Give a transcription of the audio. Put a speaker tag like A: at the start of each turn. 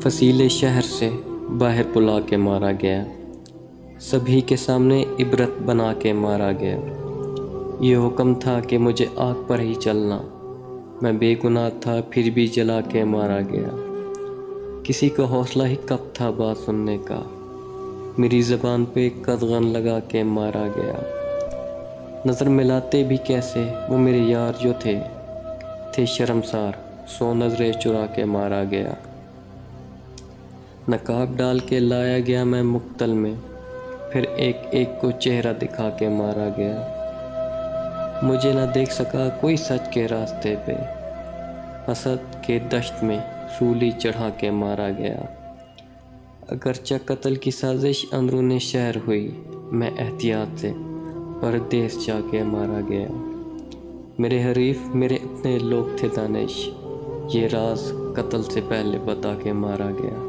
A: فصیل شہر سے باہر بلا کے مارا گیا، سبھی کے سامنے عبرت بنا کے مارا گیا۔ یہ حکم تھا کہ مجھے آگ پر ہی چلنا، میں بے گناہ تھا پھر بھی جلا کے مارا گیا۔ کسی کا حوصلہ ہی کب تھا بات سننے کا، میری زبان پہ قدغن لگا کے مارا گیا۔ نظر ملاتے بھی کیسے وہ میرے یار جو تھے شرمسار، سو نظریں چرا کے مارا گیا۔ نقاب ڈال کے لایا گیا میں مقتل میں، پھر ایک ایک کو چہرہ دکھا کے مارا گیا۔ مجھے نہ دیکھ سکا کوئی سچ کے راستے پہ، حسد کے دشت میں سولی چڑھا کے مارا گیا۔ اگرچہ قتل کی سازش اندرون شہر ہوئی، میں احتیاط سے پردیس جا کے مارا گیا۔ میرے حریف میرے اپنے لوگ تھے دانش، یہ راز قتل سے پہلے بتا کے مارا گیا۔